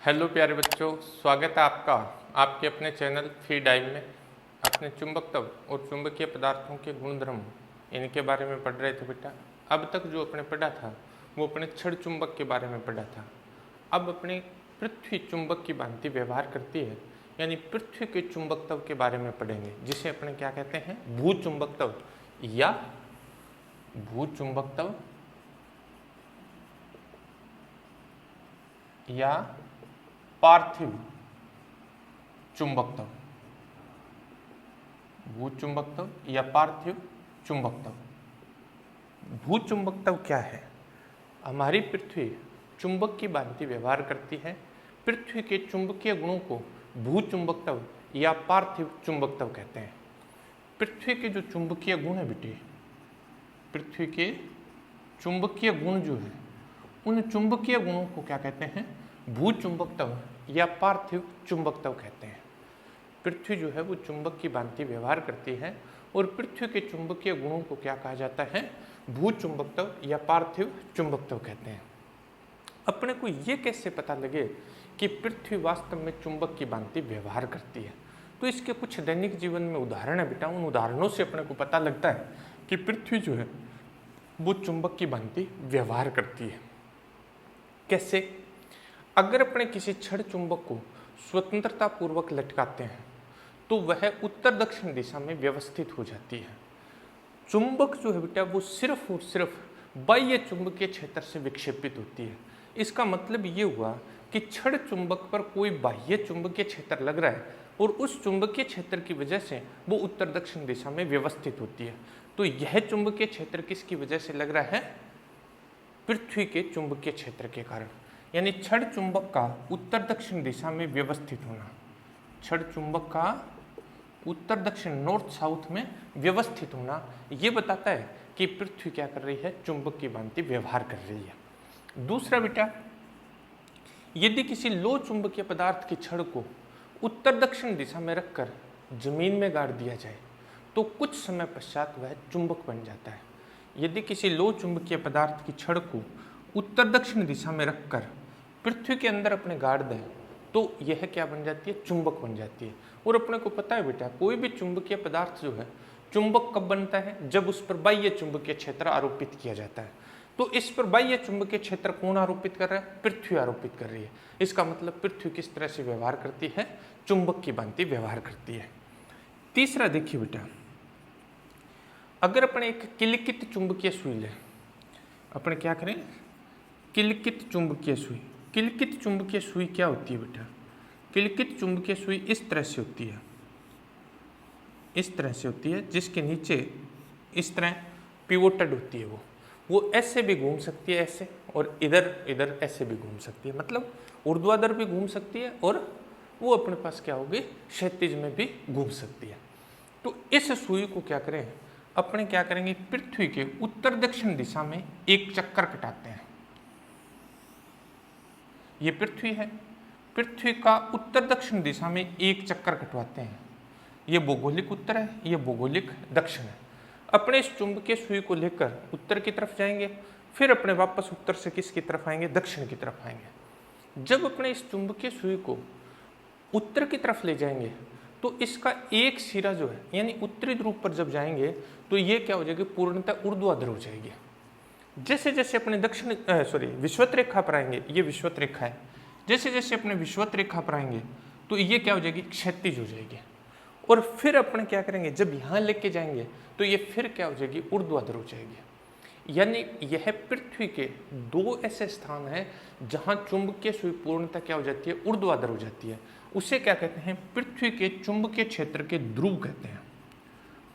Hello प्यारे बच्चों, स्वागत है आपका आपके अपने चैनल फ्री डाइव में। अपने चुंबकत्व और चुंबकीय पदार्थों के गुणधर्म इनके बारे में पढ़ रहे थे बेटा। अब तक जो अपने पढ़ा था वो अपने क्षण चुंबक के बारे में पढ़ा था। अब अपने पृथ्वी चुंबक की भांति व्यवहार करती है, यानी पृथ्वी के चुंबकत्व के बारे में पढ़ेंगे, जिसे अपने क्या कहते हैं, भू चुंबकत्व या भू चुंबकत्व या पार्थिव चुंबकत्व। भू चुंबकत्व या पार्थिव चुंबकत्व। भू चुंबकत्व क्या है? हमारी पृथ्वी चुंबक की भांति व्यवहार करती है। पृथ्वी के चुंबकीय गुणों को भू चुंबकत्व या पार्थिव चुंबकत्व कहते हैं। पृथ्वी के जो चुंबकीय गुण है बेटे, पृथ्वी के चुंबकीय गुण जो है, उन चुंबकीय गुणों को क्या कहते हैं? भू चुंबकत्व या पार्थिव चुंबकत्व कहते हैं। पृथ्वी जो है वो चुंबक की भांति व्यवहार करती है और पृथ्वी के चुंबकीय गुणों को क्या कहा जाता है? भू चुंबकत्व या पार्थिव चुंबकत्व कहते हैं। अपने को ये कैसे पता लगे कि पृथ्वी वास्तव में चुंबक की भांति व्यवहार करती है? तो इसके कुछ दैनिक जीवन में उदाहरण है बेटा। उन उदाहरणों से अपने को पता लगता है कि पृथ्वी जो है वो चुंबक की भांति व्यवहार करती है। कैसे? अगर अपने किसी छड़ चुंबक को स्वतंत्रता पूर्वक लटकाते हैं तो वह उत्तर दक्षिण दिशा में व्यवस्थित हो जाती है। चुंबक जो है बेटा वो सिर्फ और सिर्फ बाह्य चुंबकीय क्षेत्र से विक्षेपित होती है। इसका मतलब ये हुआ कि छड़ चुंबक पर कोई बाह्य चुंबकीय क्षेत्र लग रहा है और उस चुंबकीय क्षेत्र की वजह से वो उत्तर दक्षिण दिशा में व्यवस्थित होती है। तो यह चुंबकीय क्षेत्र किसकी वजह से लग रहा है? पृथ्वी के चुंबकीय क्षेत्र के कारण। यानी छड़ चुंबक का उत्तर दक्षिण दिशा में व्यवस्थित होना, छड़ चुंबक का उत्तर दक्षिण नॉर्थ साउथ में व्यवस्थित होना, ये बताता है कि पृथ्वी क्या कर रही है? चुंबक की भांति व्यवहार कर रही है। दूसरा बेटा, यदि किसी लो चुंबकीय पदार्थ की छड़ को उत्तर दक्षिण दिशा में रखकर जमीन में गाड़ दिया जाए तो कुछ समय पश्चात वह चुंबक बन जाता है। यदि किसी लो चुंबकीय पदार्थ की छड़ को उत्तर दक्षिण दिशा में रखकर पृथ्वी के अंदर अपने गाड़ दें तो यह क्या बन जाती है? चुंबक बन जाती है। और अपने को पता है बेटा, कोई भी चुंबकीय पदार्थ जो है चुंबक कब बनता है? जब उस पर बाह्य चुंबकीय क्षेत्र आरोपित किया जाता है। तो इस पर बाह्य चुंबकीय क्षेत्र कौन आरोपित कर रहा है? पृथ्वी आरोपित कर रही है। इसका मतलब पृथ्वी किस तरह से व्यवहार करती है? चुंबक की भांति व्यवहार करती है। तीसरा देखिए बेटा, अगर अपने एक किलिकित चुंबकीय सुई लें, अपने क्या करें? किलिकित चुंबकीय सुई। किलिकित चुंबकीय सुई क्या होती है बेटा? किलिकित चुंबकीय सुई इस तरह से होती है, इस तरह से होती है, जिसके नीचे इस तरह पिवोटेड होती है। वो ऐसे भी घूम सकती है, ऐसे, और इधर इधर ऐसे भी घूम सकती है। मतलब ऊर्ध्वाधर भी घूम सकती है और वो अपने पास क्या होगी? क्षैतिज में भी घूम सकती है। तो इस सुई को क्या करें? अपने क्या करेंगे? पृथ्वी के उत्तर दक्षिण दिशा में एक चक्कर कटाते हैं। ये पृथ्वी है, पृथ्वी का उत्तर दक्षिण दिशा में एक चक्कर कटवाते हैं। ये भौगोलिक उत्तर है, ये भौगोलिक दक्षिण है। अपने इस चुंबकीय सुई को लेकर उत्तर की तरफ जाएंगे, फिर अपने वापस उत्तर से किसकी तरफ आएंगे? दक्षिण की तरफ आएंगे। जब अपने इस चुंबकीय सुई को उत्तर की तरफ ले जाएंगे तो इसका एक सिरा जो है, यानी उत्तरी ध्रुव पर जब जाएंगे तो ये क्या हो जाएगी? पूर्णतः ऊर्ध्वाधर हो जाएगी। जैसे जैसे अपने विषुवत रेखा पर आएंगे, ये विषुवत रेखा है, जैसे जैसे अपने विषुवत रेखा पर आएंगे तो ये क्या हो जाएगी? क्षैतिज हो जाएगी। और फिर अपने क्या करेंगे? जब यहाँ लेके जाएंगे तो ये फिर क्या हो जाएगी? ऊर्ध्वाधर हो जाएगी। यानी यह पृथ्वी के दो ऐसे स्थान हैं जहाँ चुंबकीय सुई पूर्णतः क्या हो जाती है? ऊर्ध्वाधर हो जाती है। उसे क्या कहते हैं? पृथ्वी के चुंबकीय क्षेत्र के ध्रुव कहते हैं।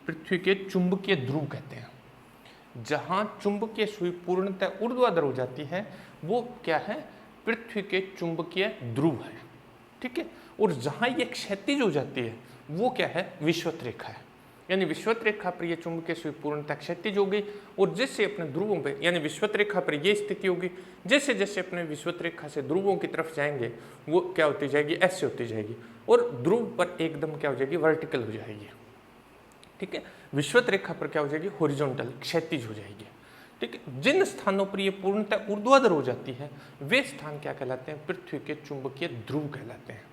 पृथ्वी के चुंबकीय ध्रुव कहते हैं। जहां चुंबकीय सुई पूर्णतः ऊर्ध्वाधर हो जाती है वो क्या है? पृथ्वी के चुंबकीय ध्रुव है। ठीक है। और जहां ये क्षैतिज हो जाती है वो क्या है? विषुवत रेखा है। यानी विषुवत रेखा पर ये चुंबकीय सुई पूर्णतः क्षैतिज होगी और जैसे अपने ध्रुवों पे, यानी विषुवत रेखा पर ये स्थिति होगी, जैसे जैसे अपने विषुवत रेखा से ध्रुवों की तरफ जाएंगे वो क्या होती जाएगी? ऐसे होती जाएगी और ध्रुव पर एकदम क्या हो जाएगी? वर्टिकल हो जाएगी। ठीक है। विषुवत रेखा पर क्या हो जाएगी? हॉरिजॉन्टल, क्षैतिज हो जाएगी। ठीक है। जिन स्थानों पर ये पूर्णतः ऊर्ध्वाधर हो जाती है वे स्थान क्या कहलाते हैं? पृथ्वी के चुंबकीय ध्रुव कहलाते हैं।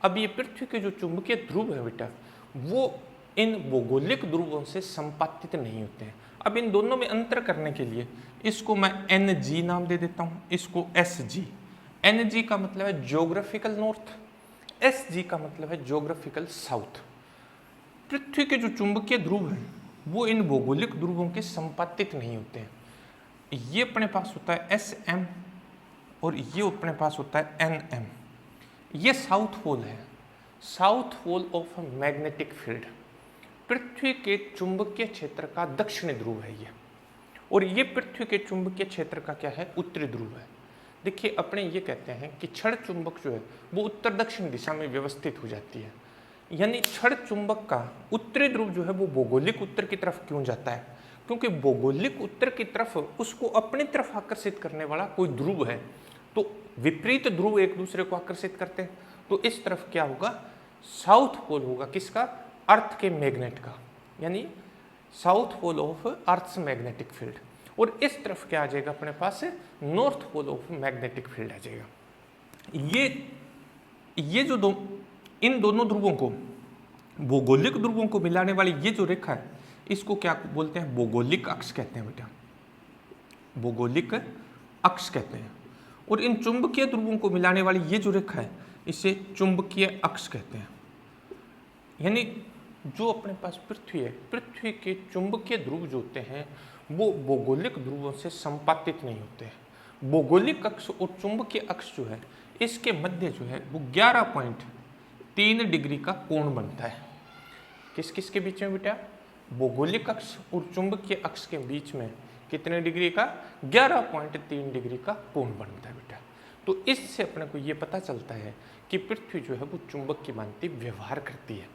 अब ये पृथ्वी के जो चुंबकीय ध्रुव है बेटा, वो इन भौगोलिक ध्रुवों से संपातित नहीं होते हैं। अब इन दोनों में अंतर करने के लिए इसको मैं NG नाम दे देता हूं, इसको SG। NG का मतलब है ज्योग्राफिकल नॉर्थ, SG का मतलब है ज्योग्राफिकल साउथ। पृथ्वी के जो चुंबकीय ध्रुव हैं वो इन भौगोलिक ध्रुवों के संपातित नहीं होते हैं। ये अपने पास होता है SM और ये अपने पास होता है NM। ये साउथ पोल है, south pole of magnetic field. पृथ्वी के चुंबकीय क्षेत्र का दक्षिणी ध्रुव है ये, और ये पृथ्वी के चुंबकीय क्षेत्र का क्या है? उत्तरी ध्रुव है। देखिए अपने ये कहते हैं कि क्षण चुंबक जो है वो उत्तर दक्षिण दिशा में व्यवस्थित हो जाती है। यानी क्षण चुंबक का उत्तरी ध्रुव जो है वो भौगोलिक उत्तर की तरफ क्यों जाता है? क्योंकि भौगोलिक उत्तर की तरफ उसको अपनी तरफ आकर्षित करने वाला कोई ध्रुव है, तो विपरीत ध्रुव एक दूसरे को आकर्षित करते हैं, तो इस तरफ क्या होगा? साउथ पोल होगा किसका? अर्थ के मैग्नेट का, यानी south pole of earth's magnetic field. और इस तरफ क्या आ जाएगा अपने पास? North pole of magnetic field आ जाएगा। ये जो इन दोनों ध्रुवों को, भौगोलिक ध्रुवों को मिलाने वाली ये जो रेखा है इसको क्या बोलते हैं? भौगोलिक अक्ष कहते हैं बेटा, भौगोलिक अक्ष कहते हैं। और इन चुंबकीय ध्रुवों को मिलाने वाली ये जो रेखा है इसे चुंबकीय अक्ष कहते हैं। यानी जो अपने पास पृथ्वी है, पृथ्वी के चुंबकीय ध्रुव जो होते हैं वो भौगोलिक ध्रुवों से संपातित नहीं होते हैं। भौगोलिक अक्ष और चुंबकीय अक्ष जो है इसके मध्य जो है वो 11.3 डिग्री का कोण बनता है। किस किस के बीच में बेटा? भौगोलिक अक्ष और चुंबकीय अक्ष के बीच में कितने डिग्री का? 11.3 डिग्री का कोण बनता है बेटा। तो इससे अपने को ये पता चलता है कि पृथ्वी जो है वो चुंबक की भांति व्यवहार करती है।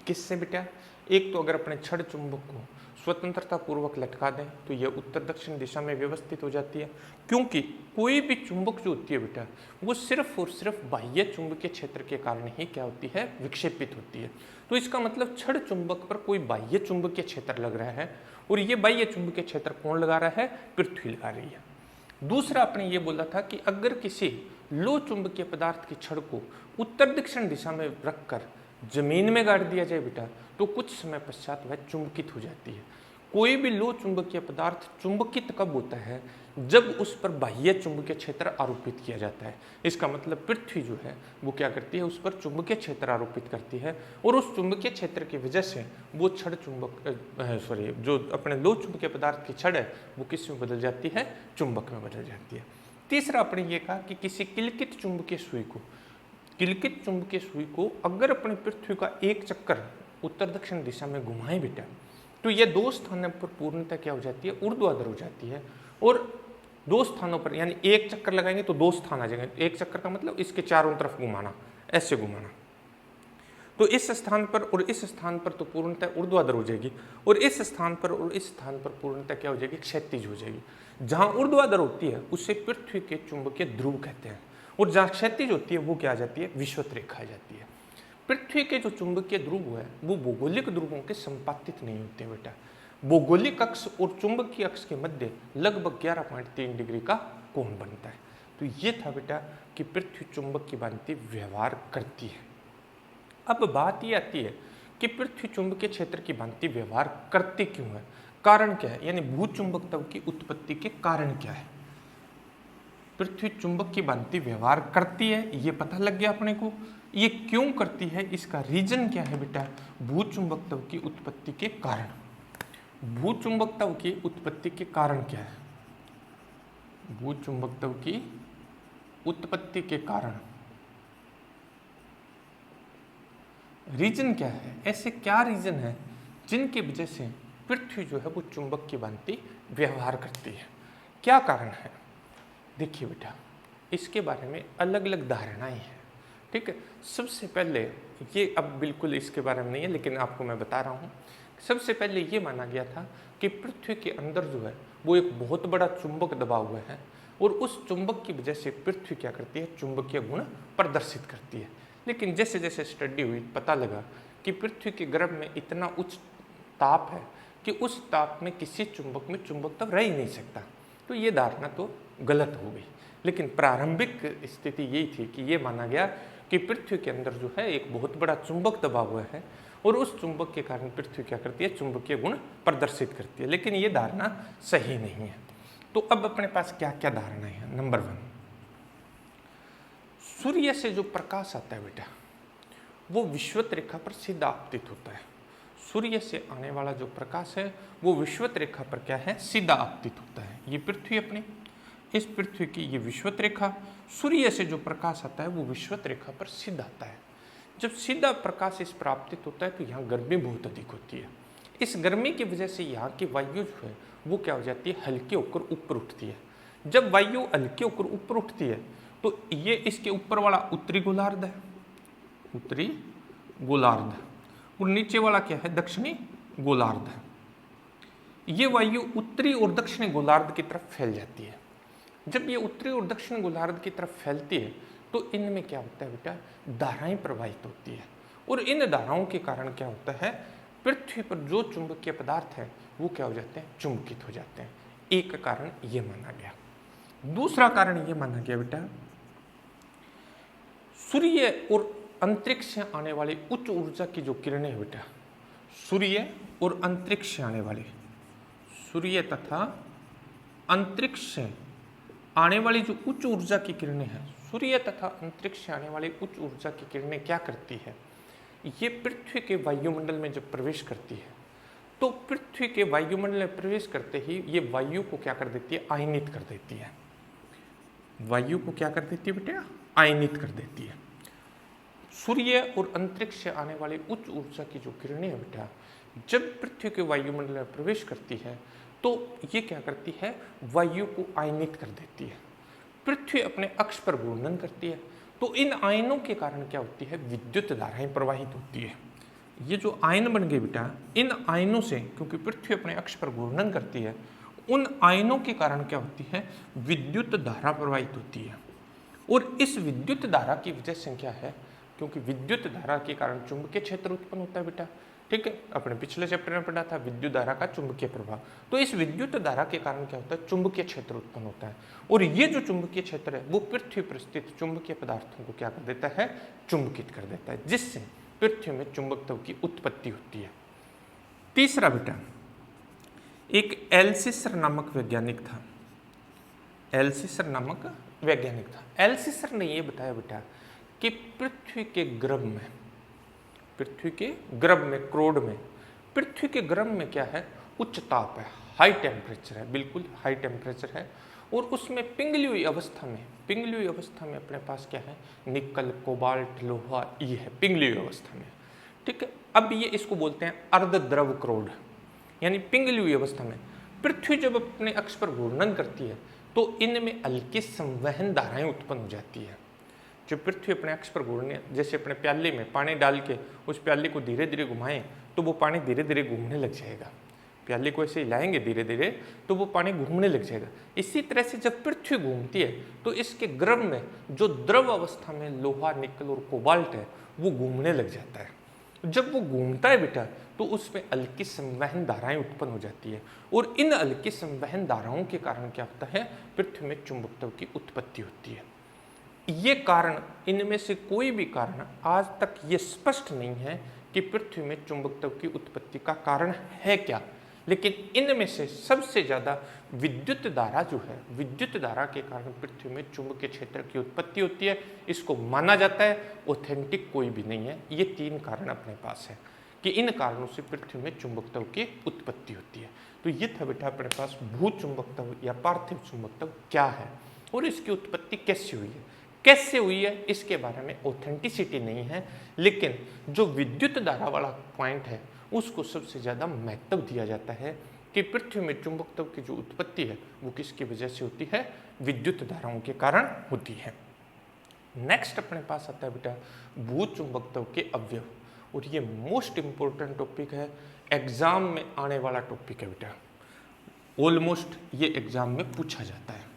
किससे बेटा? एक तो अगर अपने क्षण चुंबक को स्वतंत्रता पूर्वक लटका दें तो यह उत्तर दक्षिण दिशा में व्यवस्थित हो जाती है, क्योंकि कोई भी चुंबक जो होती है बेटा वो सिर्फ और सिर्फ बाह्य चुंबकीय क्षेत्र के कारण ही क्या होती है? विक्षेपित होती है। तो इसका मतलब क्षण चुंबक पर कोई बाह्य चुंबकीय क्षेत्र लग रहा है, और ये बाह्य चुंबकीय क्षेत्र कौन लगा रहा है? पृथ्वी लगा रही है। दूसरा आपने ये बोला था कि अगर किसी लो चुंबकीय पदार्थ की छड़ को उत्तर दक्षिण दिशा में रखकर जमीन में गाड़ दिया जाए बेटा तो कुछ समय पश्चात वह चुंबकित हो जाती है। कोई भी लो चुंबकीय पदार्थ चुंबकित कब होता है? जब उस पर बाह्य चुंबकीय क्षेत्र आरोपित किया जाता है। इसका मतलब पृथ्वी जो है वो क्या करती है? उस पर चुंबकीय क्षेत्र आरोपित करती है, और उस चुंबकीय क्षेत्र की वजह से वो छड़ जो अपने लो चुंबकीय पदार्थ की छड़ है वो किस में बदल जाती है? चुंबक में बदल जाती है। तीसरा आपने ये कहा कि किसी किलकित चुंबकीय सुई को अगर अपने पृथ्वी का एक चक्कर उत्तर दक्षिण दिशा में घुमाएं बेटा तो ये दो स्थानों पर पूर्णतः क्या हो जाती है? ऊर्ध्वाधर हो जाती है। और दो स्थानों पर, यानी एक चक्कर लगाएंगे तो दो स्थान आ जाएंगे। एक चक्कर का मतलब इसके चारों तरफ घुमाना, ऐसे घुमाना। तो इस स्थान पर और इस स्थान पर तो पूर्णतः ऊर्ध्वाधर हो जाएगी, और इस स्थान पर और इस स्थान पर पूर्णतः क्या हो जाएगी? क्षैतिज हो जाएगी। जहां ऊर्ध्वाधर होती है उसे पृथ्वी के चुंबकीय ध्रुव कहते हैं, और जहाँ क्षैतिज होती है वो क्या आ जाती है? विषुवत रेखा आ जाती है। पृथ्वी के जो चुंबकीय ध्रुव है वो भौगोलिक ध्रुवों के संपातित नहीं होते बेटा। भौगोलिक अक्ष और चुंबकीय अक्ष के मध्य लगभग 11.3 डिग्री का कोण बनता है। तो ये था बेटा कि पृथ्वी चुंबक की भांति व्यवहार करती है। अब बात ये आती है कि पृथ्वी चुंबकीय क्षेत्र की भांति व्यवहार करती क्यों है? कारण क्या है? यानी भूचुंबकत्व की उत्पत्ति के कारण क्या है? पृथ्वी चुंबक की भांति व्यवहार करती है, ये पता लग गया अपने को। ये क्यों करती है, इसका रीजन क्या है बेटा? भूचुंबकत्व की उत्पत्ति के कारण। भूचुंबकत्व की उत्पत्ति के कारण क्या है? भूचुंबकत्व की उत्पत्ति के कारण रीजन क्या है? ऐसे क्या रीजन है जिनकी वजह से पृथ्वी जो है वो चुंबक की भांति व्यवहार करती है? क्या कारण है? देखिए बेटा, इसके बारे में अलग अलग धारणाएं हैं, ठीक है। सबसे पहले ये, अब बिल्कुल इसके बारे में नहीं है लेकिन आपको मैं बता रहा हूँ। सबसे पहले ये माना गया था कि पृथ्वी के अंदर जो है वो एक बहुत बड़ा चुंबक दबा हुआ है, और उस चुंबक की वजह से पृथ्वी क्या करती है? चुंबकीय गुण प्रदर्शित करती है। लेकिन जैसे जैसे स्टडी हुई पता लगा कि पृथ्वी के गर्भ में इतना उच्च ताप है कि उस ताप में किसी चुंबक में चुंबकत्व रह ही नहीं सकता। तो ये धारणा तो गलत हो गई। लेकिन प्रारंभिक स्थिति यही थी कि ये माना गया कि पृथ्वी के अंदर जो है एक बहुत बड़ा चुंबक दबा हुआ है और उस चुंबक के कारण पृथ्वी क्या करती है, चुंबकीय गुण प्रदर्शित करती है। लेकिन ये धारणा सही नहीं है। तो अब अपने पास क्या क्या धारणाएं हैं। नंबर 1, सूर्य से जो प्रकाश आता है बेटा वो विषुवत रेखा पर सीधा आपतित होता है। सूर्य से आने वाला जो प्रकाश है वो विषुवत रेखा पर क्या है, सीधा आपतित होता है। ये पृथ्वी अपनी, इस पृथ्वी की ये विषुवत रेखा, सूर्य से जो प्रकाश आता है वो विषुवत रेखा पर सीधा आता है। जब सीधा प्रकाश इस पर आपतित होता है तो यहाँ गर्मी बहुत अधिक होती है। इस गर्मी की वजह से यहाँ की वायु जो है वो क्या हो जाती है, हल्की होकर ऊपर उठती है। जब वायु हल्की होकर ऊपर उठती है तो ये इसके ऊपर वाला उत्तरी गोलार्ध है, उत्तरी गोलार्ध, और नीचे वाला क्या है, दक्षिणी गोलार्ध है। ये वायु उत्तरी और दक्षिणी गोलार्ध की तरफ फैल जाती है। जब ये उत्तरी और दक्षिणी गोलार्ध की तरफ फैलती है तो इनमें क्या होता है बेटा, धाराएं प्रवाहित होती है और इन धाराओं के कारण क्या होता है, पृथ्वी पर जो चुंबकीय पदार्थ है वो क्या हो जाते हैं, चुंबकित हो जाते हैं। एक कारण ये माना गया। दूसरा कारण ये माना गया बेटा, सूर्य और अंतरिक्ष से आने वाली उच्च ऊर्जा की जो किरणें है बेटा, सूर्य और अंतरिक्ष से आने वाली, सूर्य तथा अंतरिक्ष से आने वाली जो उच्च ऊर्जा की किरणें हैं, सूर्य तथा अंतरिक्ष से आने वाली उच्च ऊर्जा की किरणें क्या करती है, ये पृथ्वी के वायुमंडल में जब प्रवेश करती है तो पृथ्वी के वायुमंडल में प्रवेश करते ही ये वायु को क्या कर देती है, आयनित कर देती है। वायु को क्या कर देती है बेटा, आयनित कर देती है। सूर्य और अंतरिक्ष से आने वाली उच्च ऊर्जा की जो किरणें हैं बेटा, जब पृथ्वी के वायुमंडल में प्रवेश करती है तो ये क्या करती है, वायु को आयनित कर देती है। पृथ्वी अपने अक्ष पर घूर्णन करती है तो इन आयनों के कारण क्या होती है, विद्युत धाराएं प्रवाहित होती है। ये जो आयन बन गए बेटा, इन आयनों से, क्योंकि पृथ्वी अपने अक्ष पर घूर्णन करती है, उन आयनों के कारण क्या होती है, विद्युत धारा प्रवाहित होती है। और इस विद्युत धारा की वजह से क्या है, क्योंकि विद्युत धारा के कारण चुंबकीय क्षेत्र उत्पन्न होता है बेटा, ठीक है, अपने पिछले चैप्टर में पढ़ा था विद्युत धारा का चुंबकीय प्रभाव। तो इस विद्युत धारा के कारण क्या होता है, चुंबकीय क्षेत्र उत्पन्न होता है और ये जो चुंबकीय क्षेत्र है वो पृथ्वी पर स्थित चुंबकीय पदार्थों को क्या कर देता है, चुंबकित कर देता है, जिससे पृथ्वी में चुंबकत्व की उत्पत्ति होती है। तीसरा बेटा, एक एल्सिसर नामक वैज्ञानिक था, एल्सिसर नामक वैज्ञानिक था। एल्सिसर ने यह बताया बेटा कि पृथ्वी के गर्भ में, पृथ्वी के गर्भ में, क्रोड में, पृथ्वी के गर्भ में क्या है, उच्च ताप है, हाई टेम्परेचर है, बिल्कुल हाई टेम्परेचर है। और उसमें पिघली हुई अवस्था में, पिघली हुई अवस्था में अपने पास क्या है, निकल, कोबाल्ट, लोहा, ये है पिघली हुई अवस्था में, ठीक है। अब ये इसको बोलते हैं अर्धद्रव क्रोड, यानी पिघली हुई अवस्था में पृथ्वी जब अपने अक्ष पर घूर्णन करती है तो इनमें हल्की संवहन धाराएं उत्पन्न हो जाती है। जो पृथ्वी अपने अक्ष पर घूमने, जैसे अपने प्याले में पानी डाल के उस प्याले को धीरे धीरे घुमाएं तो वो पानी धीरे धीरे घूमने लग जाएगा। प्याले को ऐसे हिलाएंगे धीरे धीरे तो वो पानी घूमने लग जाएगा। इसी तरह से जब पृथ्वी घूमती है तो इसके गर्भ में जो द्रव अवस्था में लोहा, निकल और कोबाल्ट है वो घूमने लग जाता है। जब वो घूमता है बेटा तो उसमें हल्की संवहन धाराएं उत्पन्न हो जाती है और इन हल्की संवहन धाराओं के कारण क्या होता है, पृथ्वी में चुंबकत्व की उत्पत्ति होती है। ये कारण, इनमें से कोई भी कारण आज तक ये स्पष्ट नहीं है कि पृथ्वी में चुंबकत्व की उत्पत्ति का कारण है क्या, लेकिन इनमें से सबसे ज़्यादा विद्युत धारा जो है, विद्युत धारा के कारण पृथ्वी में चुंबकीय क्षेत्र की उत्पत्ति होती है। इसको माना जाता है, ऑथेंटिक कोई भी नहीं है। ये तीन कारण अपने पास है कि इन कारणों से पृथ्वी में चुंबकत्व की उत्पत्ति होती है। तो ये था बेटा अपने पास भू चुंबकत्व या पार्थिव चुंबकत्व क्या है और इसकी उत्पत्ति कैसे हुई है। कैसे हुई है इसके बारे में ऑथेंटिसिटी नहीं है, लेकिन जो विद्युत धारा वाला पॉइंट है उसको सबसे ज़्यादा महत्व दिया जाता है कि पृथ्वी में चुंबकत्व की जो उत्पत्ति है वो किसकी वजह से होती है, विद्युत धाराओं के कारण होती है। नेक्स्ट अपने पास आता है बेटा भू चुंबकत्व के अवयव, और ये मोस्ट इंपॉर्टेंट टॉपिक है, एग्जाम में आने वाला टॉपिक है बेटा, ऑलमोस्ट ये एग्जाम में पूछा जाता है।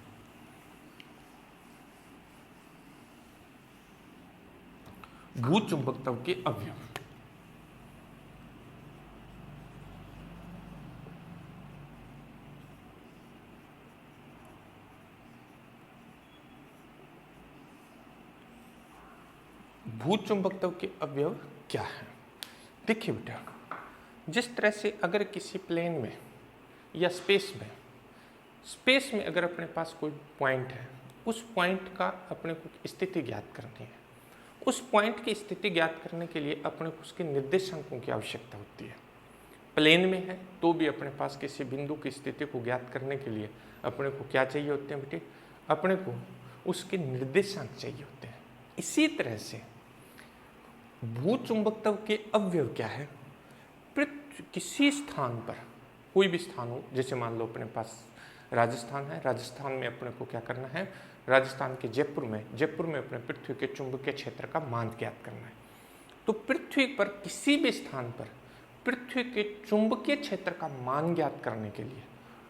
भू चुंबकत्व के अवयव। भूचुंबकत्व के अवयव क्या है? देखिए बेटा, जिस तरह से अगर किसी प्लेन में या स्पेस में अगर अपने पास कोई पॉइंट है, उस पॉइंट का अपने को स्थिति ज्ञात करनी है। उस पॉइंट की स्थिति ज्ञात करने के लिए अपने को उसके निर्देशांकों की आवश्यकता होती है। प्लेन में है तो भी अपने पास किसी बिंदु की स्थिति को ज्ञात करने के लिए अपने को क्या चाहिए होते हैं बेटे? अपने को उसके निर्देशांक चाहिए होते हैं। इसी तरह से भूचुंबकत्व के अवयव क्या है? किसी स्थान पर, कोई भी स्थान हो, जैसे मान लो अपने पास राजस्थान है, राजस्थान में अपने को क्या करना है? राजस्थान के जयपुर में अपने पृथ्वी के चुंबकीय क्षेत्र का मान ज्ञात करना है। तो पृथ्वी पर किसी भी स्थान पर पृथ्वी के चुंबकीय क्षेत्र का मान ज्ञात करने के लिए,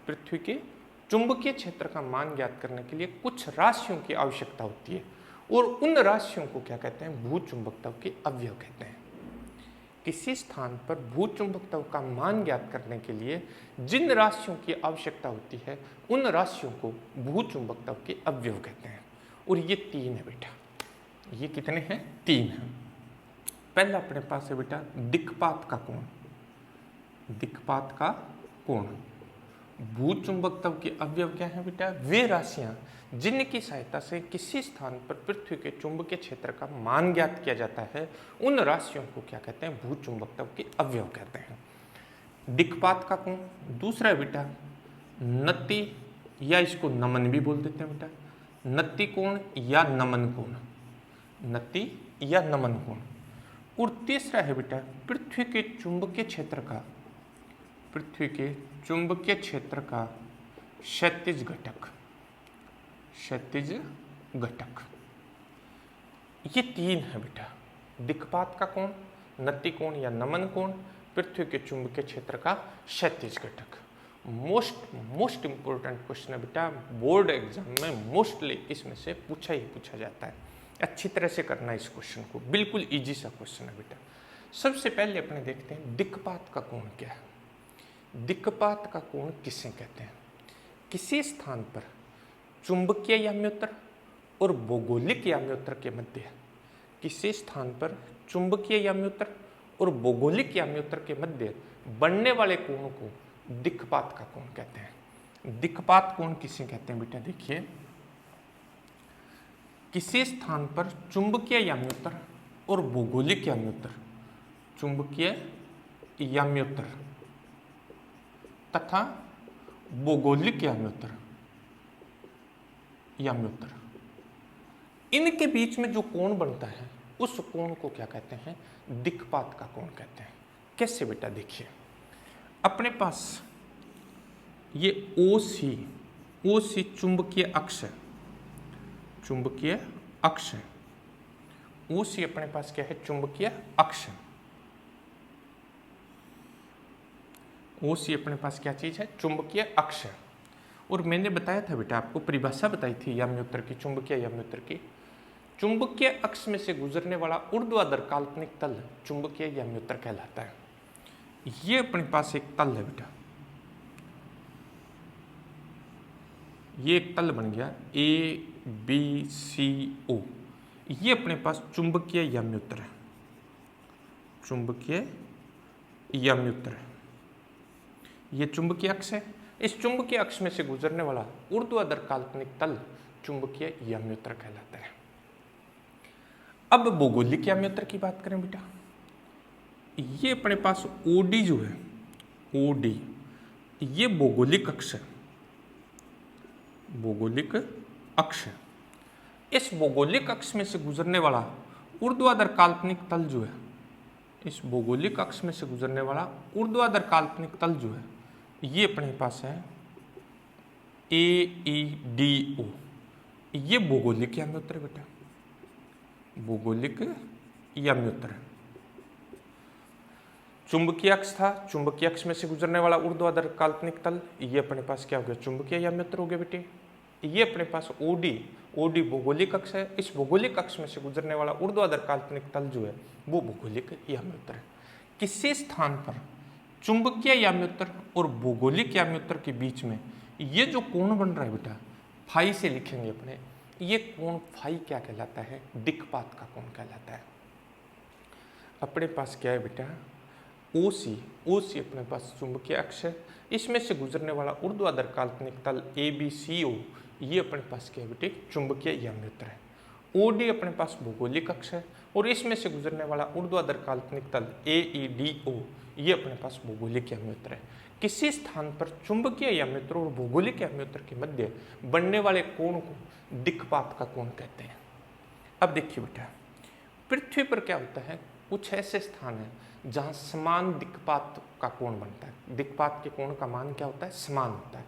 पृथ्वी के चुंबकीय क्षेत्र का मान ज्ञात करने के लिए कुछ राशियों की आवश्यकता होती है, और उन राशियों को क्या कहते हैं? भूचुंबकत्व के अवयव कहते हैं। किसी स्थान पर भूचुंबकत्व का मान ज्ञात करने के लिए जिन राशियों की आवश्यकता होती है, उन राशियों को भूचुंबकत्व के अवयव कहते हैं। और ये 3 है बेटा। ये कितने हैं? 3 हैं। पहला अपने पास है बेटा दिक्पात का कोण। दिक्पात का कोण। भूचुंबकत्व के अवयव क्या है बेटा? वे राशियां जिनकी सहायता से किसी स्थान पर पृथ्वी के चुंबकीय क्षेत्र का मान ज्ञात किया जाता है, उन राशियों को क्या कहते हैं? भूचुंबकत्व के अवयव कहते हैं। दिक्पात का कोण। दूसरा है बेटा नति, या इसको नमन भी बोल देते हैं बेटा, नति कोण या नमन कोण, नति या नमन कोण। और तीसरा है बेटा पृथ्वी के चुंबकीय क्षेत्र का, पृथ्वी के चुंबकीय क्षेत्र का क्षैतिज घटक, क्षैतिज घटक। ये 3 है बेटा, दिक्पात का कोण, नति कोण या नमन कोण, पृथ्वी के चुंबकीय क्षेत्र का क्षैतिज घटक। मोस्ट इंपोर्टेंट क्वेश्चन है बेटा, बोर्ड एग्जाम में मोस्टली इसमें से पूछा ही पूछा जाता है। अच्छी तरह से करना इस क्वेश्चन को, बिल्कुल इजी सा क्वेश्चन है बेटा। सबसे पहले अपने देखते हैं दिक्पात का कोण क्या है। दिक्पात का कोण किसे कहते हैं? किसी स्थान पर चुंबकीय याम्योत्तर और भौगोलिक याम्योत्तर के मध्य, किसी स्थान पर चुंबकीय याम्योत्तर और भौगोलिक याम्योत्तर के मध्य बनने वाले कोण को दिक्पात का कोण कहते हैं। दिक्पात कोण किसे कहते हैं बेटा? देखिए, किसी स्थान पर चुंबकीय याम्योत्तर और भौगोलिक याम्योत्तर, चुंबकीय याम्योत्तर तथा भौगोलिक याम्योत्तर, इनके बीच में जो कोण बनता है उस कोण को क्या कहते हैं? दिक्पात का कोण कहते हैं। कैसे बेटा? देखिए, अपने पास ये OC चुंबकीय अक्ष है, चुंबकीय अक्ष है। OC अपने पास क्या है? चुंबकीय अक्ष है। OC अपने पास क्या चीज है? चुंबकीय अक्ष है। और मैंने बताया था बेटा, आपको परिभाषा बताई थी याम्योत्तर की, चुंबकीय याम्योत्तर की। चुंबकीय अक्ष में से गुजरने वाला ऊर्ध्वाधर काल्पनिक तल चुंबकीय याम्योत्तर कहलाता है। ये अपने पास एक तल है बेटा, ये एक तल बन गया ABCO। ये अपने पास चुंबकीय याम्योत्तर है, चुंबकीय याम्योत्तर है। ये चुंबकीय अक्ष है। इस चुंबकीय अक्ष में से गुजरने वाला ऊर्ध्वाधर काल्पनिक तल चुंबकीय याम्योत्तर कहलाता है। अब भौगोलिक याम्योत्तर की बात करें बेटा, ये अपने पास OD जो है, OD, ये भौगोलिक अक्ष है, भौगोलिक अक्ष है। इस भौगोलिक अक्ष में से गुजरने वाला ऊर्ध्वाधर काल्पनिक तल जो है, इस भौगोलिक अक्ष में से गुजरने वाला ऊर्ध्वाधर काल्पनिक तल जो है, ये अपने पास है AEDO। ये भौगोलिक याम्योत्तर बेटा, भौगोलिक याम्योत्तर। चुंबकीय अक्ष था, चुंबकीय अक्ष में से गुजरने वाला ऊर्ध्वाधर काल्पनिक तल, ये अपने पास क्या हो गया? चुंबकीय याम्योत्तर हो गया बेटे। ये अपने पास OD भौगोलिक अक्ष है। इस भौगोलिक अक्ष में से गुजरने वाला ऊर्ध्वाधर काल्पनिक तल जो है वो भौगोलिक याम्योत्तर है। किसी स्थान पर चुंबकीय याम्योत्तर और भौगोलिक याम्योत्तर के बीच में ये जो कोण बन रहा है बेटा, फाई से लिखेंगे अपने, ये कोण फाई क्या कहलाता है? दिक्पात का कोण कहलाता है। अपने पास क्या है बेटा, ओ सी अपने पास चुंबकीय अक्ष है, इसमें से गुजरने वाला ऊर्ध्वाधर काल्पनिक तल ABCO ये अपने पास क्या है बेटे, चुंबकीय याम्योत्र है। OD अपने पास भौगोलिक अक्ष है और इसमें से गुजरने वाला ऊर्ध्वाधर काल्पनिक तल AEDO ये अपने पास भौगोलिक याम्योत्र है। किसी स्थान पर चुंबकीय याम्योत्र और भौगोलिक याम्योत्र के मध्य बनने वाले कोण को दिक्पात का कोण कहते हैं। अब देखिए बेटा, पृथ्वी पर क्या होता है, कुछ ऐसे स्थान हैं जहां समान दिक्पात का कोण बनता है। दिक्पात के कोण का मान क्या होता है, समान होता है।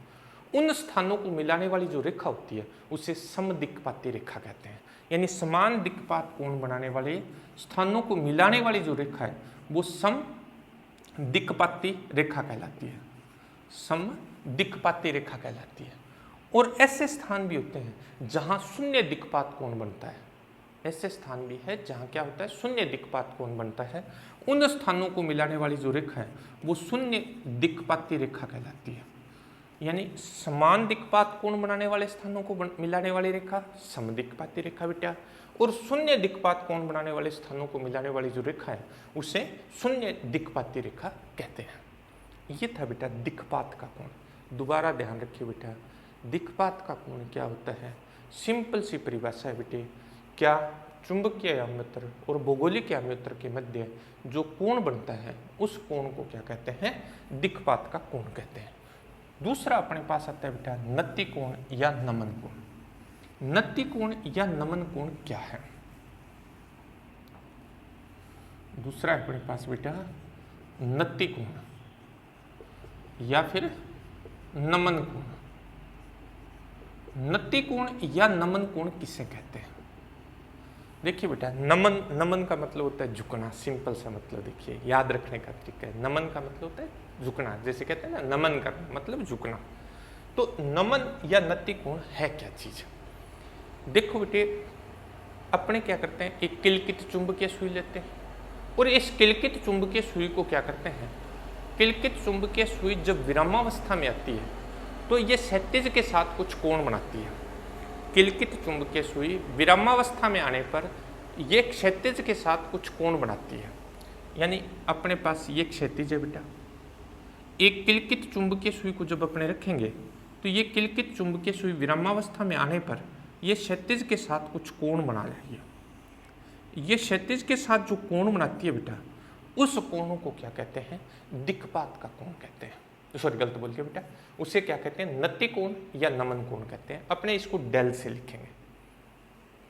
उन स्थानों को मिलाने वाली जो रेखा होती है उसे समदिक्पाती रेखा कहते हैं। यानी समान दिक्पात कोण बनाने वाले स्थानों को मिलाने वाली जो रेखा है वो समदिक्पाती रेखा कहलाती है, समदिक्पाती रेखा कहलाती है। और ऐसे स्थान भी होते हैं जहां शून्य दिक्पात कोण बनता है। ऐसे स्थान भी है जहां क्या होता है, शून्य दिक्पात कोण बनता है। उन स्थानों को मिलाने वाली जो रेखा है वो शून्य दिक्पाती रेखा कहलाती है। यानी समान दिक्पात कोण बनाने वाले स्थानों को मिलाने वाली रेखा समदिक्पाती रेखा बेटा, और शून्य दिक्पात कोण बनाने वाले स्थानों को मिलाने वाली जो रेखा है उसे शून्य दिक्पाती रेखा कहते हैं। ये था बेटा दिक्पात का कोण। दोबारा ध्यान रखिए बेटा, दिक्पात का कोण क्या होता है, सिंपल सी परिभाषा है बेटे, क्या चुंबकीय याम्योत्र और भौगोलिक याम्योत्र के मध्य जो कोण बनता है उस कोण को क्या कहते हैं, दिक्पात का कोण कहते हैं। दूसरा अपने पास आता है बेटा नत्ती कोण या नमन कोण। नत्ती कोण या नमन कोण क्या है, दूसरा अपने पास बेटा नत्ती कोण या फिर नमन कोण। नत्ती कोण या नमन कोण किसे कहते हैं, देखिए बेटा, नमन का मतलब होता है झुकना। सिंपल सा मतलब देखिए, याद रखने का तरीका है। नमन का मतलब होता है झुकना, जैसे कहते हैं ना नमन करना मतलब झुकना। तो नमन या नत्ती कोण है क्या चीज, देखो बेटे, अपने क्या करते हैं, एक किलकित चुंबकीय सुई लेते हैं और इस किलकित चुंबकीय सुई को क्या करते हैं, किलकित चुंबकीय सुई जब विरामावस्था में आती है तो ये क्षैतिज के साथ कुछ कोण बनाती है। किलकित चुंबकीय सुई विरामावस्था में आने पर ये क्षैतिज के साथ कुछ कोण बनाती है। यानी अपने पास ये क्षैतिज है बेटा, एक किलकित चुंबकीय सुई को जब अपने रखेंगे तो ये किलकित चुंबकीय सुई विरामावस्था में आने पर ये क्षैतिज के साथ कुछ कोण बना रही है। ये क्षैतिज के साथ जो कोण बनाती है बेटा, उस कोणों को क्या कहते हैं, दिक्पात का कोण कहते हैं। सॉरी, गलत बोल के बेटा, उसे क्या कहते हैं, नत्ती कोण या नमन कोण कहते हैं। अपने इसको डेल से लिखेंगे।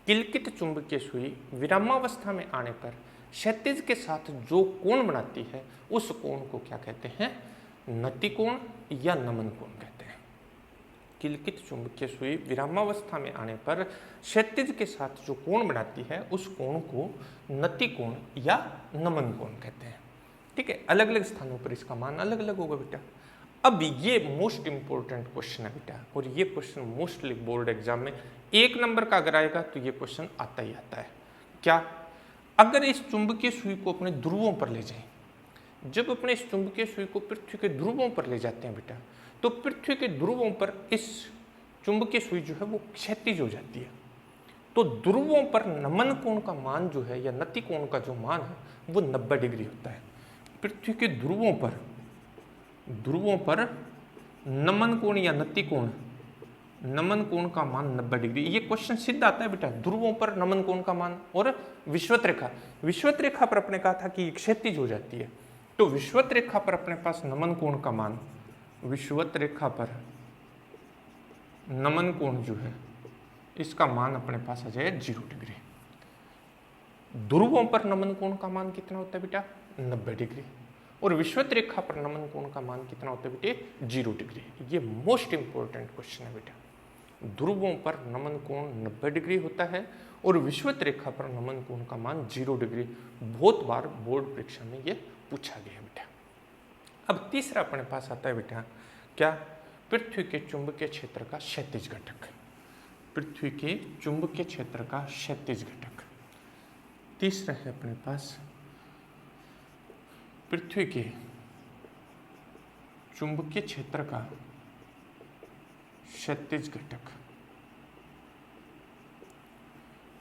किलकित चुंबकीय सुई विरामावस्था में आने पर क्षैतिज के साथ जो कोण बनाती है उस कोण को क्या कहते हैं, नत्ती कोण या नमन कोण कहते हैं। किलकित चुंबकीय सुई विरामावस्था में आने पर क्षैतिज के साथ जो कोण बनाती है उस कोण को नत्ती कोण या नमन कोण कहते हैं। ठीक है, अलग अलग स्थानों पर इसका मान अलग अलग होगा बेटा। अब ये मोस्ट इंपॉर्टेंट क्वेश्चन है बेटा, और ये क्वेश्चन मोस्टली बोर्ड एग्जाम में 1 नंबर का अगर आएगा तो ये क्वेश्चन आता ही आता है। क्या, अगर इस चुंबकीय सुई को अपने ध्रुवों पर ले जाएं, जब अपने इस चुंबकीय सुई को पृथ्वी के ध्रुवों पर ले जाते हैं बेटा, तो पृथ्वी के ध्रुवों पर इस चुंबकीय सुई जो है वो क्षैतिज हो जाती है। तो ध्रुवों पर नमन कोण का मान जो है या नत्ती कोण का जो मान है वो 90 डिग्री होता है। पृथ्वी के ध्रुवों पर नमन कोण या नत्ती कोण, नमन कोण का मान 90 डिग्री। ये क्वेश्चन सीधा आता है बेटा, ध्रुवों पर नमन कोण का मान। और विषुवत रेखा पर अपने कहा था कि क्षैतिज हो जाती है, तो विषुवत रेखा पर अपने पास नमन कोण का मान, विषुवत रेखा पर नमन कोण जो है इसका मान अपने पास आ जाए 0 डिग्री। ध्रुवों पर नमन कोण का मान कितना होता है बेटा, 90 डिग्री। और विषुवत रेखा पर नमन कोण का मान कितना होता है बेटे, 0 डिग्री। ये मोस्ट इंपॉर्टेंट क्वेश्चन है बेटा। ध्रुवों पर नमन कोण 90 डिग्री होता है और विषुवत रेखा पर नमन कोण का मान 0 डिग्री। बहुत बार बोर्ड परीक्षा में ये पूछा गया बेटा। अब तीसरा अपने पास आता है बेटा, क्या, पृथ्वी के चुंबकीय क्षेत्र का क्षैतिज घटक। पृथ्वी के चुंबकीय क्षेत्र का क्षैतिज घटक। तीसरा है अपने पास पृथ्वी के चुंबकीय क्षेत्र का क्षैतिज घटक।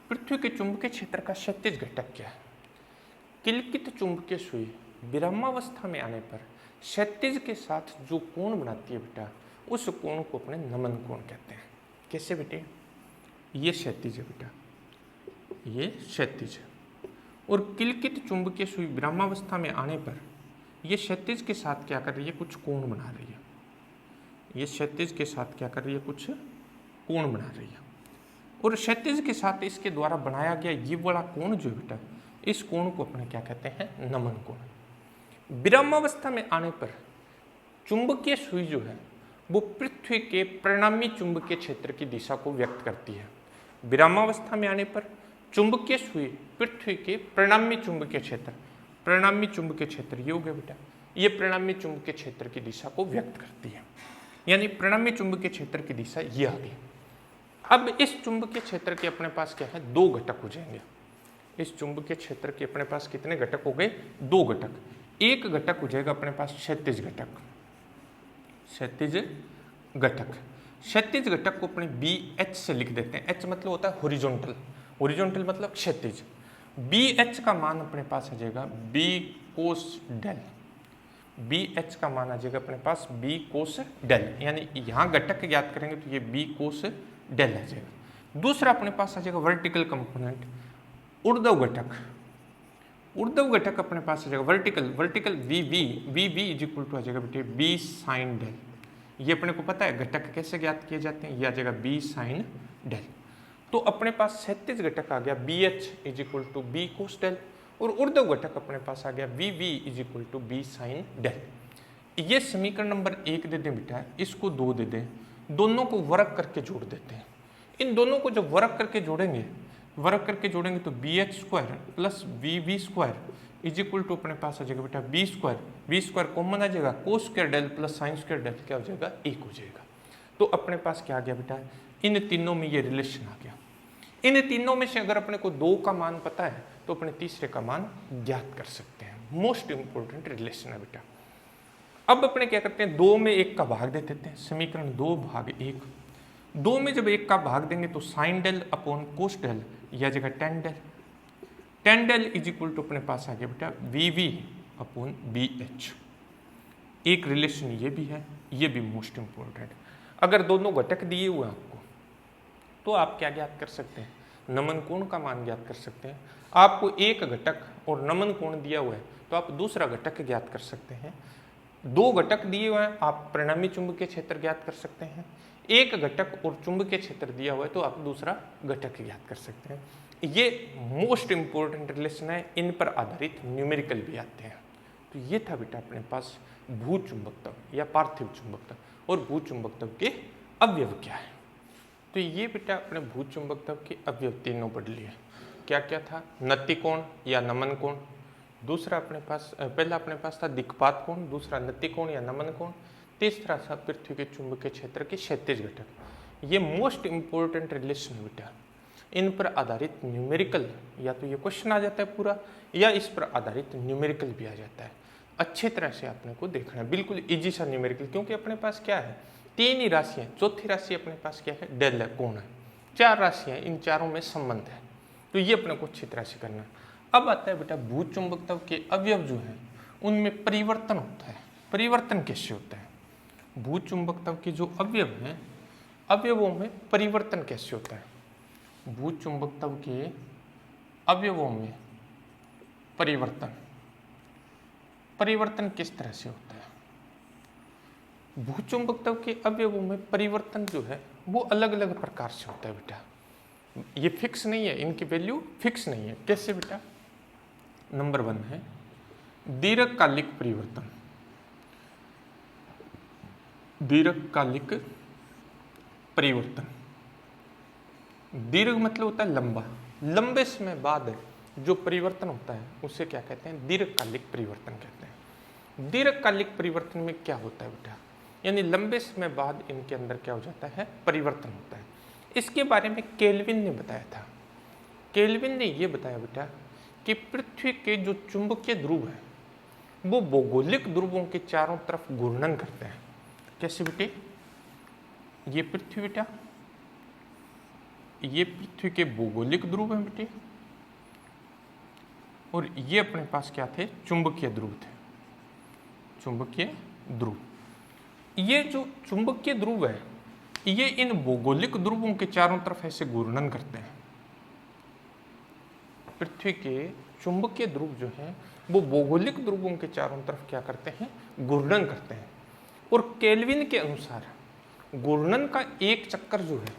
पृथ्वी के चुंबकीय क्षेत्र का क्षैतिज घटक क्या है, किलकित चुंबकीय सुई विरामावस्था में आने पर क्षैतिज के साथ जो कोण बनाती है बेटा, उस कोण को अपने नमन कोण कहते हैं। कैसे बेटे? ये क्षैतिज है बेटा, ये क्षैतिज है, और किलकित चुंबकीय सुई विरामावस्था में आने पर ये क्षैतिज के साथ क्या कर रही है? कुछ कोण बना रही है। ये क्षैतिज के साथ क्या कर रही है? कुछ कोण बना रही है, और क्षैतिज के साथ इसके द्वारा बनाया गया ये वाला कोण जो है बेटा, इस कोण को अपने क्या कहते हैं? नमन कोण। विरामावस्था में आने पर चुंबकीय सुई जो है वो पृथ्वी के परिणामी चुंबकीय क्षेत्र की दिशा को व्यक्त करती है। विरामावस्था में आने पर चुंबकीय सुई पृथ्वी के परिणामी चुंबकीय क्षेत्र, परिणामी चुंबकीय क्षेत्र ये हो गया बेटा, ये परिणामी चुंबकीय क्षेत्र की दिशा को व्यक्त करती है, यानी परिणामी चुंबकीय क्षेत्र की दिशा ये आ गई। अब इस चुंबकीय क्षेत्र के अपने पास क्या है? 2 घटक हो जाएंगे। इस चुंबकीय क्षेत्र के अपने पास कितने घटक हो गए? 2 घटक। एक घटक हो जाएगा अपने पास क्षैतिज घटक, क्षैतिज घटक। क्षैतिज घटक को अपने BH से लिख देते हैं। H मतलब होता है हॉरिजॉन्टल, हॉरिजॉन्टल मतलब क्षैतिज। BH का मान अपने पास आ जाएगा B cos डेल, BH का मान आ जाएगा अपने पास B cos डेल, यानी यहाँ घटक ज्ञात करेंगे तो ये B cos डेल आ जाएगा। दूसरा अपने पास आ जाएगा वर्टिकल कंपोनेंट, ऊर्ध्व घटक। ऊर्ध्व घटक अपने पास आ जाएगा vertical VV is equal to आ जाएगा बेटे B साइन डेल। ये अपने को पता है घटक कैसे ज्ञात किए जाते हैं, ये आ जाएगा B साइन डेल। तो अपने पास क्षैतिज घटक आ गया BH is equal to B cos del, और ऊर्ध्व घटक अपने पास आ गया VV is equal to B sine del. ये समीकरण नंबर 1 दे दें बेटा, इसको 2 दे दें, दोनों को वर्ग करके जोड़ देते हैं। इन दोनों को जब वर्ग करके जोड़ेंगे तो BH square plus VV square is equal to अपने पास आ जाएगा बेटा B स्क्वायर कॉमन आ जाएगा, cos square del plus sine square del क्या हो जाएगा? 1 हो जाएगा। तो अपने पास क्या आ गया बेटा? इन तीनों में ये रिलेशन आ गया। इन तीनों में से अगर अपने को 2 का मान पता है तो अपने तीसरे का मान ज्ञात कर सकते हैं। मोस्ट इंपोर्टेंट रिलेशन है बेटा। अब अपने क्या करते हैं? 2 में 1 का भाग दे देते हैं। समीकरण 2 भाग 1, 2 में जब 1 का भाग देंगे तो sine del upon cos del यह जगह tan del is equal to अपने पास आ गया बेटा VV अपॉन BH। एक रिलेशन ये भी है, ये भी मोस्ट इंपोर्टेंट। अगर दोनों घटक दिए हुए आपको तो आप क्या ज्ञात कर सकते हैं? नमन कोण का मान ज्ञात कर सकते हैं। आपको एक घटक और नमन कोण दिया हुआ है तो आप दूसरा घटक ज्ञात कर सकते हैं। 2 घटक दिए हुए हैं, आप परिणामी चुंबकीय क्षेत्र ज्ञात कर सकते हैं। एक घटक और चुंबकीय क्षेत्र दिया हुआ है तो आप दूसरा घटक ज्ञात कर सकते हैं। ये मोस्ट इंपोर्टेंट रिलेशन है, इन पर आधारित न्यूमेरिकल भी आते हैं। तो ये था बेटा अपने पास भू चुंबकत्व या पार्थिव चुंबकत्व, और भू चुंबकत्व के अवयव क्या है। तो ये बेटा अपने भू चुंबकत्व के अवयव तीनों पढ़ लिए। क्या क्या था? नति कोण या नमन कोण, दूसरा अपने पास पहला अपने पास था दिक्पात कोण, दूसरा नति कोण या नमन कोण, तीसरा था पृथ्वी के चुंबकीय क्षेत्र के क्षैतिज घटक। ये मोस्ट इंपोर्टेंट रिलेशन है बेटा। इन पर आधारित न्यूमेरिकल या तो ये क्वेश्चन आ जाता है पूरा, या इस पर आधारित न्यूमेरिकल भी आ जाता है। अच्छी तरह से आपने को देखना है, बिल्कुल इजी सा न्यूमेरिकल, क्योंकि अपने पास क्या है? 3 ही राशियाँ, चौथी राशि अपने पास क्या है? डेल है, कोण है। 4 राशियाँ, इन चारों में संबंध है, तो ये अपने को अच्छी तरह से करना है। अब आता है बेटा भू चुंबकत्व के अवयव जो है उनमें परिवर्तन होता है। परिवर्तन कैसे होता है? भू चुंबकत्व के जो अवयव हैं, अवयवों में परिवर्तन कैसे होता है? भू चुंबकत्व के अवयवों में परिवर्तन किस तरह से होता है? भू चुंबकत्व के अवयवों में परिवर्तन जो है वो अलग अलग प्रकार से होता है बेटा। ये फिक्स नहीं है, इनकी वैल्यू फिक्स नहीं है। कैसे बेटा? नंबर 1 है दीर्घकालिक परिवर्तन। दीर्घकालिक परिवर्तन, दीर्घ मतलब होता है लंबा, लंबे समय बाद जो परिवर्तन होता है उसे क्या कहते हैं? दीर्घकालिक परिवर्तन कहते हैं। दीर्घकालिक परिवर्तन में क्या होता है बेटा? यानी लंबे समय बाद इनके अंदर क्या हो जाता है? परिवर्तन होता है। इसके बारे में केल्विन ने बताया था। केल्विन ने ये बताया बेटा कि पृथ्वी के जो चुंबकीय ध्रुव है वो भौगोलिक ध्रुवों के चारों तरफ घूर्णन करते हैं। कैसे बेटे? ये पृथ्वी बेटा, ये पृथ्वी के भौगोलिक ध्रुव है बेटे, और ये अपने पास क्या थे, चुंबकीय ध्रुव थे, चुंबकीय ध्रुव। ये जो चुंबकीय ध्रुव है ये इन भौगोलिक ध्रुवों के चारों तरफ ऐसे घूर्णन करते हैं। पृथ्वी के चुंबकीय ध्रुव जो है वो भौगोलिक ध्रुवों के चारों तरफ क्या करते हैं, घूर्णन करते हैं। और केल्विन के अनुसार घूर्णन का एक चक्कर जो है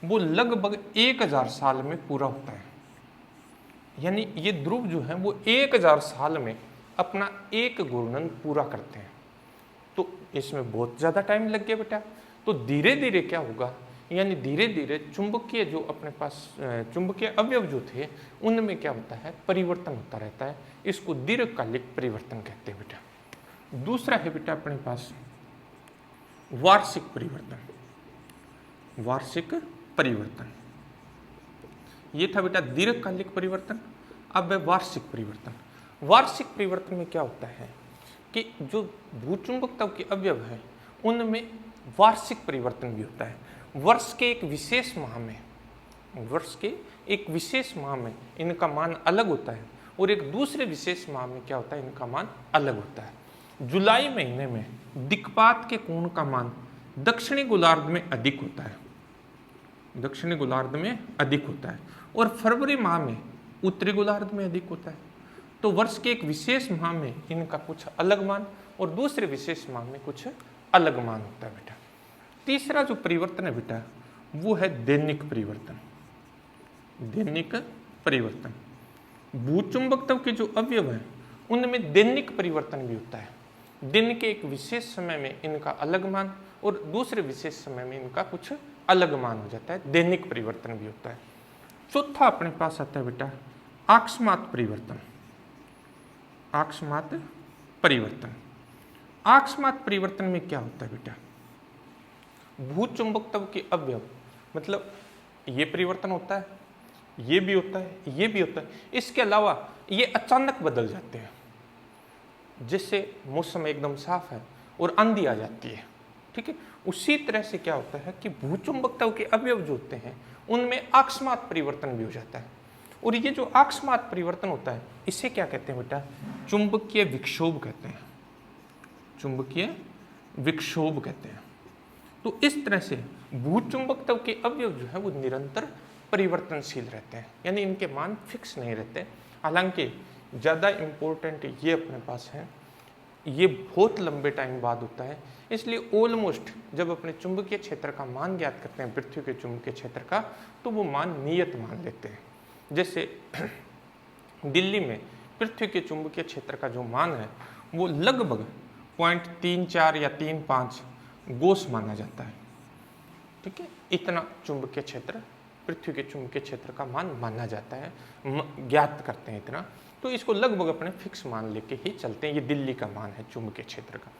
वो लगभग 1000 साल में पूरा होता है। यानी ये ध्रुव जो है वो 1000 साल में अपना एक घूर्णन पूरा करते हैं। तो इसमें बहुत ज़्यादा टाइम लग गया बेटा। तो धीरे धीरे क्या होगा, यानी धीरे धीरे चुंबकीय जो अपने पास चुंबकीय अवयव जो थे उनमें क्या होता है, परिवर्तन होता रहता है। इसको दीर्घकालिक परिवर्तन कहते हैं बेटा। दूसरा है बेटा अपने पास वार्षिक परिवर्तन। वार्षिक परिवर्तन ये था बेटा दीर्घकालिक परिवर्तन। अब है वार्षिक परिवर्तन। वार्षिक परिवर्तन में क्या होता है कि जो भूचुंबकत्व के अवयव है उनमें वार्षिक परिवर्तन भी होता है। वर्ष के एक विशेष माह में इनका मान अलग होता है और एक दूसरे विशेष माह में क्या होता है, इनका मान अलग होता है। जुलाई महीने में दिक्पात के कोण का मान दक्षिणी गोलार्ध में अधिक होता है, दक्षिणी गोलार्ध में अधिक होता है, और फरवरी माह में उत्तरी गोलार्ध में अधिक होता है। तो वर्ष के एक विशेष माह में इनका कुछ अलग मान और दूसरे विशेष माह में कुछ अलग मान होता है बेटा। तीसरा जो परिवर्तन है बेटा वो है दैनिक परिवर्तन। दैनिक परिवर्तन भूचुंबकत्व के जो अवयव हैं उनमें दैनिक परिवर्तन भी होता है। दिन के एक विशेष समय में इनका अलग मान और दूसरे विशेष समय में इनका कुछ अलग मान हो जाता है, दैनिक परिवर्तन भी होता है। चौथा अपने पास आता है बेटा अकस्मात परिवर्तन। अकस्मात परिवर्तन, अकस्मात परिवर्तन में क्या होता है बेटा, भूचुंबकत्व के अवयव मतलब ये परिवर्तन होता है, ये भी होता है, ये भी होता है, इसके अलावा ये अचानक बदल जाते हैं। जिससे मौसम एकदम साफ है और आंधी आ जाती है, ठीक है। उसी तरह से क्या होता है कि भूचुंबकत्व के अवयव जो होते हैं उनमें अकस्मात परिवर्तन भी हो जाता है। और ये जो अकस्मात परिवर्तन होता है इसे क्या कहते हैं बेटा, चुंबकीय विक्षोभ कहते हैं, चुंबकीय विक्षोभ कहते हैं। तो इस तरह से भूचुंबकत्व के अवयव जो है वो निरंतर परिवर्तनशील रहते हैं, यानी इनके मान फिक्स नहीं रहते। हालांकि ज़्यादा इम्पोर्टेंट ये अपने पास है, ये बहुत लंबे टाइम बाद होता है, इसलिए ऑलमोस्ट जब अपने चुंबकीय क्षेत्र का मान ज्ञात करते हैं पृथ्वी के चुंबकीय क्षेत्र का, तो वो मान नियत मान लेते हैं। जैसे दिल्ली में पृथ्वी के चुंबकीय क्षेत्र का जो मान है वो लगभग 0.34 या 35 गोस माना जाता है, ठीक है। इतना चुंबकीय क्षेत्र पृथ्वी के चुंबकीय क्षेत्र का मान माना जाता है, ज्ञात करते हैं इतना। तो इसको लगभग अपने फिक्स मान लेके ही चलते हैं, ये दिल्ली का मान है चुंबकीय क्षेत्र का।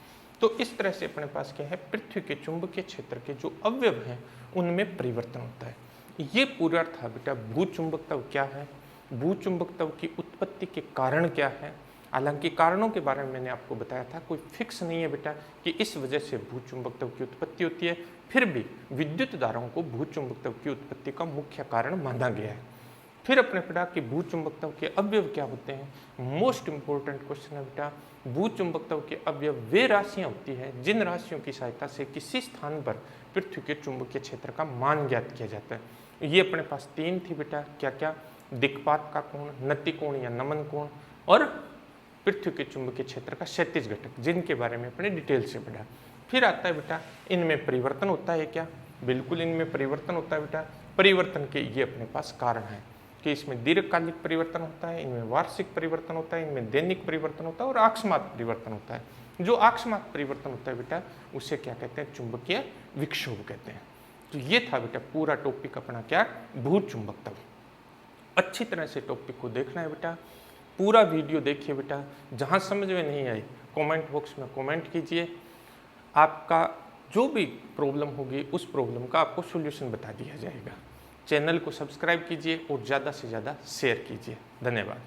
तो इस तरह से अपने पास क्या है, पृथ्वी के चुंबकीय क्षेत्र के जो अवयव हैं उनमें परिवर्तन होता है। ये पूरा था बेटा भूचुंबकत्व क्या है, भूचुंबकत्व की उत्पत्ति के कारण क्या है। हालांकि कारणों के बारे में मैंने आपको बताया था, कोई फिक्स नहीं है बेटा कि इस वजह से भूचुंबकत्व की उत्पत्ति होती है, फिर भी विद्युत धाराओं को भूचुंबकत्व की उत्पत्ति का मुख्य कारण माना गया है। फिर अपने पढ़ा कि भूचुंबकत्व के अवयव क्या होते हैं। मोस्ट इंपॉर्टेंट क्वेश्चन है बेटा, भूचुंबकत्व के अवयव वे राशियां होती हैं जिन राशियों की सहायता से किसी स्थान पर पृथ्वी के चुंबकीय क्षेत्र का मान ज्ञात किया जाता है। ये अपने पास 3 थी बेटा, क्या क्या, दिक्पात का कोण, नति कोण या नमन कोण, और पृथ्वी के चुंबकीय क्षेत्र का क्षैतिज घटक, जिनके बारे में अपने डिटेल से पढ़ा। फिर आता है बेटा इनमें परिवर्तन होता है क्या, बिल्कुल इनमें परिवर्तन होता है बेटा। परिवर्तन के ये अपने पास कारण है कि इसमें दीर्घकालिक परिवर्तन होता है, इनमें वार्षिक परिवर्तन होता है, इनमें दैनिक परिवर्तन होता है और अकस्मात परिवर्तन होता है। जो अकस्मात परिवर्तन होता है बेटा उसे क्या कहते हैं, चुंबकीय विक्षोभ कहते हैं। तो ये था बेटा पूरा टॉपिक अपना क्या, भूचुंबकत्व। अच्छी तरह से टॉपिक को देखना है बेटा, पूरा वीडियो देखिए बेटा। जहाँ समझ में नहीं आई कमेंट बॉक्स में कमेंट कीजिए, आपका जो भी प्रॉब्लम होगी उस प्रॉब्लम का आपको सॉल्यूशन बता दिया जाएगा। चैनल को सब्सक्राइब कीजिए और ज़्यादा से ज़्यादा शेयर कीजिए। धन्यवाद।